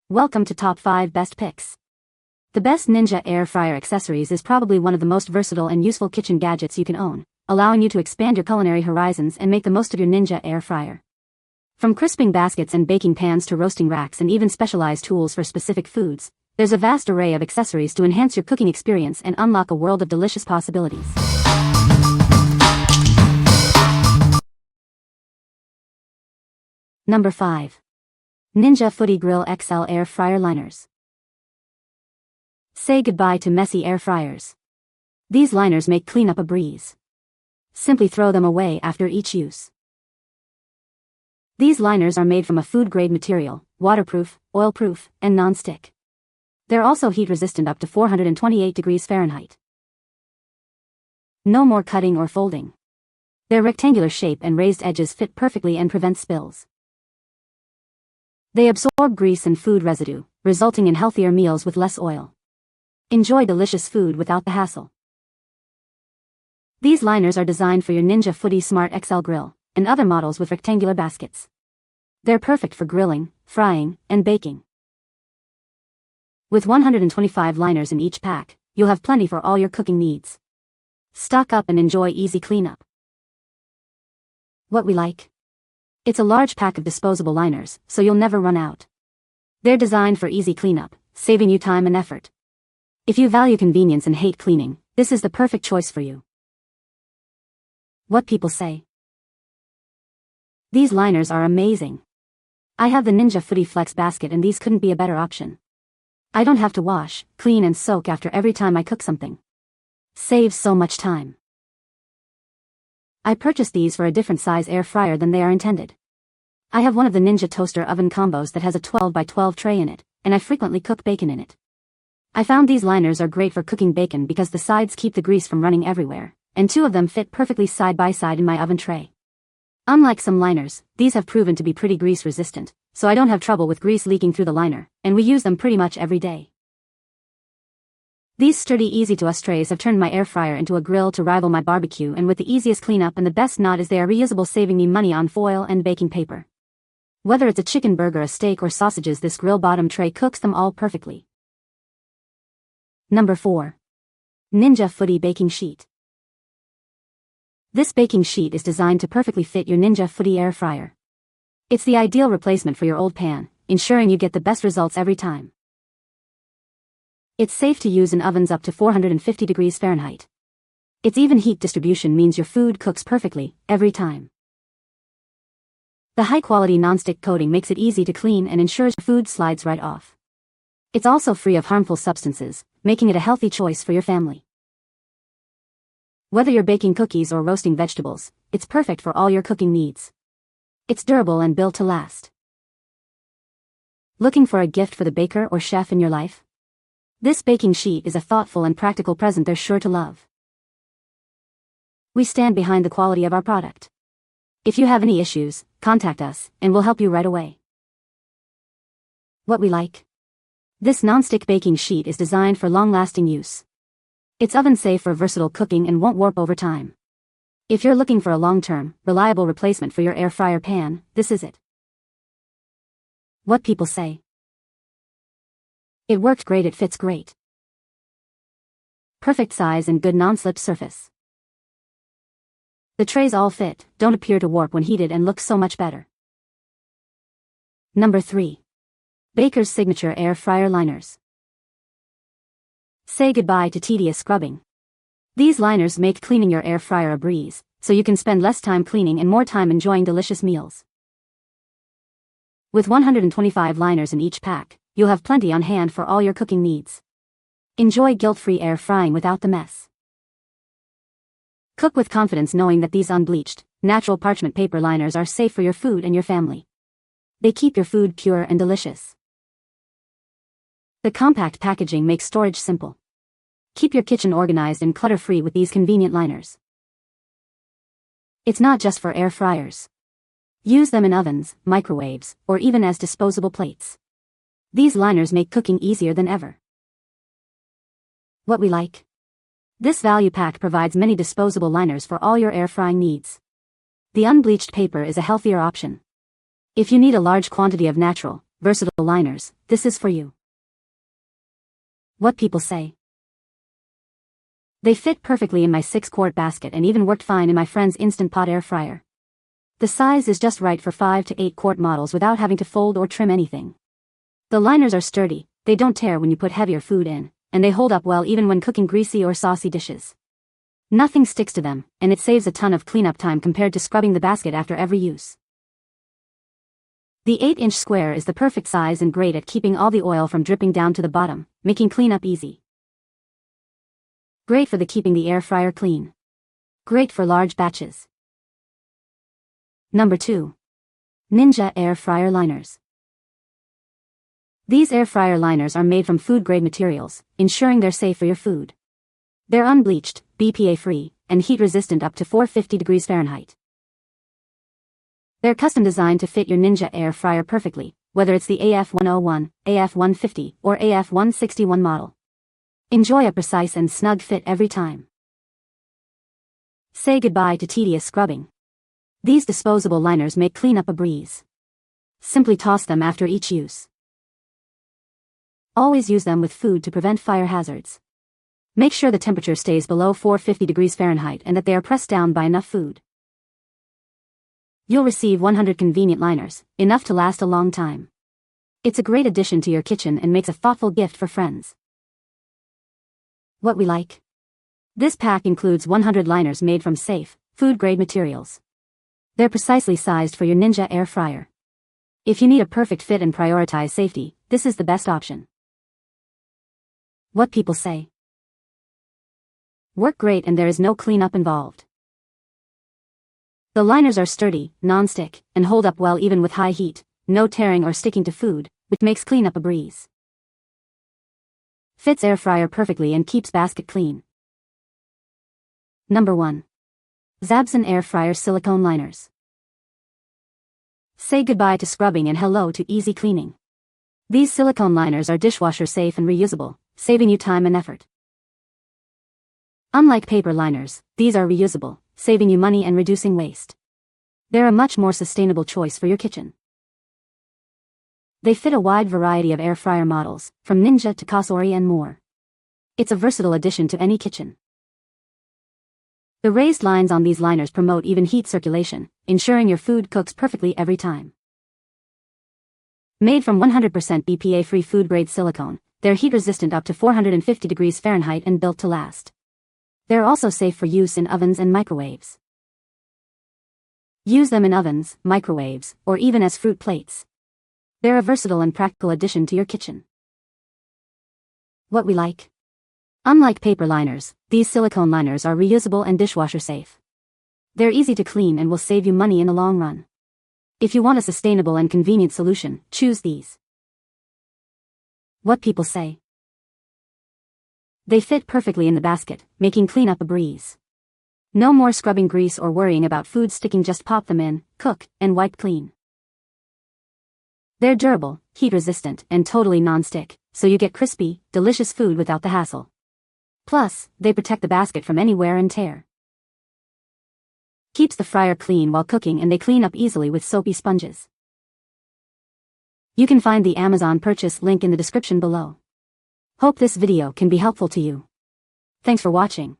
Welcome to Top 5 Best Picks. The best Ninja air fryer accessories is probably one of the most versatile and useful kitchen gadgets you can own, allowing you to expand your culinary horizons and make the most of your Ninja air fryer. From crisping baskets and baking pans to roasting racks and even specialized tools for specific foods, there's a vast array of accessories to enhance your cooking experience and unlock a world of delicious possibilities. Number 5. Ninja Foodi Grill XL Air Fryer Liners. Say goodbye to messy air fryers. These liners make cleanup a breeze. Simply throw them away after each use. These liners are made from a food-grade material, waterproof, oil-proof, and non-stick. They're also heat-resistant up to 428 degrees Fahrenheit. No more cutting or folding. Their rectangular shape and raised edges fit perfectly and prevent spills. They absorb grease and food residue, resulting in healthier meals with less oil. Enjoy delicious food without the hassle. These liners are designed for your Ninja Foodi Smart XL grill and other models with rectangular baskets. They're perfect for grilling, frying, and baking. With 125 liners in each pack, you'll have plenty for all your cooking needs. Stock up and enjoy easy cleanup. What we like? It's a large pack of disposable liners, so you'll never run out. They're designed for easy cleanup, saving you time and effort. If you value convenience and hate cleaning, this is the perfect choice for you. What people say. These liners are amazing. I have the Ninja Foodi Flex basket and these couldn't be a better option. I don't have to wash, clean and soak after every time I cook something. Saves so much time. I purchased these for a different size air fryer than they are intended. I have one of the Ninja toaster oven combos that has a 12 by 12 tray in it, and I frequently cook bacon in it. I found these liners are great for cooking bacon because the sides keep the grease from running everywhere, and two of them fit perfectly side by side in my oven tray. Unlike some liners, these have proven to be pretty grease resistant, so I don't have trouble with grease leaking through the liner, and we use them pretty much every day. These sturdy easy-to-use trays have turned my air fryer into a grill to rival my barbecue, and with the easiest cleanup, and the best not is they are reusable, saving me money on foil and baking paper. Whether it's a chicken burger, a steak or sausages, this grill bottom tray cooks them all perfectly. Number 4. Ninja Foodi Baking Sheet. This baking sheet is designed to perfectly fit your Ninja Foodi air fryer. It's the ideal replacement for your old pan, ensuring you get the best results every time. It's safe to use in ovens up to 450 degrees Fahrenheit. Its even heat distribution means your food cooks perfectly, every time. The high-quality non-stick coating makes it easy to clean and ensures food slides right off. It's also free of harmful substances, making it a healthy choice for your family. Whether you're baking cookies or roasting vegetables, it's perfect for all your cooking needs. It's durable and built to last. Looking for a gift for the baker or chef in your life? This baking sheet is a thoughtful and practical present they're sure to love. We stand behind the quality of our product. If you have any issues, contact us, and we'll help you right away. What we like? This non-stick baking sheet is designed for long-lasting use. It's oven-safe for versatile cooking and won't warp over time. If you're looking for a long-term, reliable replacement for your air fryer pan, this is it. What people say. It worked great, it fits great. Perfect size and good non-slip surface. The trays all fit, don't appear to warp when heated, and look so much better. Number 3. Baker's Signature Air Fryer Liners. Say goodbye to tedious scrubbing. These liners make cleaning your air fryer a breeze, so you can spend less time cleaning and more time enjoying delicious meals. With 125 liners in each pack, you'll have plenty on hand for all your cooking needs. Enjoy guilt-free air frying without the mess. Cook with confidence knowing that these unbleached, natural parchment paper liners are safe for your food and your family. They keep your food pure and delicious. The compact packaging makes storage simple. Keep your kitchen organized and clutter-free with these convenient liners. It's not just for air fryers. Use them in ovens, microwaves, or even as disposable plates. These liners make cooking easier than ever. What we like? This value pack provides many disposable liners for all your air frying needs. The unbleached paper is a healthier option. If you need a large quantity of natural, versatile liners, this is for you. What people say. They fit perfectly in my 6-quart basket and even worked fine in my friend's Instant Pot air fryer. The size is just right for 5 to 8 quart models without having to fold or trim anything. The liners are sturdy, they don't tear when you put heavier food in, and they hold up well even when cooking greasy or saucy dishes. Nothing sticks to them, and it saves a ton of cleanup time compared to scrubbing the basket after every use. The 8-inch square is the perfect size and great at keeping all the oil from dripping down to the bottom, making cleanup easy. Great for keeping the air fryer clean. Great for large batches. Number 2. Ninja Air Fryer Liners. These air fryer liners are made from food-grade materials, ensuring they're safe for your food. They're unbleached, BPA-free, and heat-resistant up to 450 degrees Fahrenheit. They're custom designed to fit your Ninja air fryer perfectly, whether it's the AF101, AF150, or AF161 model. Enjoy a precise and snug fit every time. Say goodbye to tedious scrubbing. These disposable liners make cleanup a breeze. Simply toss them after each use. Always use them with food to prevent fire hazards. Make sure the temperature stays below 450 degrees Fahrenheit and that they are pressed down by enough food. You'll receive 100 convenient liners, enough to last a long time. It's a great addition to your kitchen and makes a thoughtful gift for friends. What we like. This pack includes 100 liners made from safe, food-grade materials. They're precisely sized for your Ninja air fryer. If you need a perfect fit and prioritize safety, this is the best option. What people say. Work great and there is no cleanup involved. The liners are sturdy, non-stick, and hold up well even with high heat, no tearing or sticking to food, which makes cleanup a breeze. Fits air fryer perfectly and keeps basket clean. Number 1. Xabzhzn Air Fryer Silicone Liners. Say goodbye to scrubbing and hello to easy cleaning. These silicone liners are dishwasher safe and reusable, saving you time and effort. Unlike paper liners, these are reusable, saving you money and reducing waste. They're a much more sustainable choice for your kitchen. They fit a wide variety of air fryer models, from Ninja to Cosori and more. It's a versatile addition to any kitchen. The raised lines on these liners promote even heat circulation, ensuring your food cooks perfectly every time. Made from 100% BPA-free food-grade silicone, they're heat-resistant up to 450 degrees Fahrenheit and built to last. They're also safe for use in ovens and microwaves. Use them in ovens, microwaves, or even as fruit plates. They're a versatile and practical addition to your kitchen. What we like. Unlike paper liners, these silicone liners are reusable and dishwasher safe. They're easy to clean and will save you money in the long run. If you want a sustainable and convenient solution, choose these. What people say. They fit perfectly in the basket, making cleanup a breeze. No more scrubbing grease or worrying about food sticking, just pop them in, cook, and wipe clean. They're durable, heat-resistant, and totally non-stick, so you get crispy, delicious food without the hassle. Plus, they protect the basket from any wear and tear. Keeps the fryer clean while cooking, and they clean up easily with soapy sponges. You can find the Amazon purchase link in the description below. Hope this video can be helpful to you. Thanks for watching.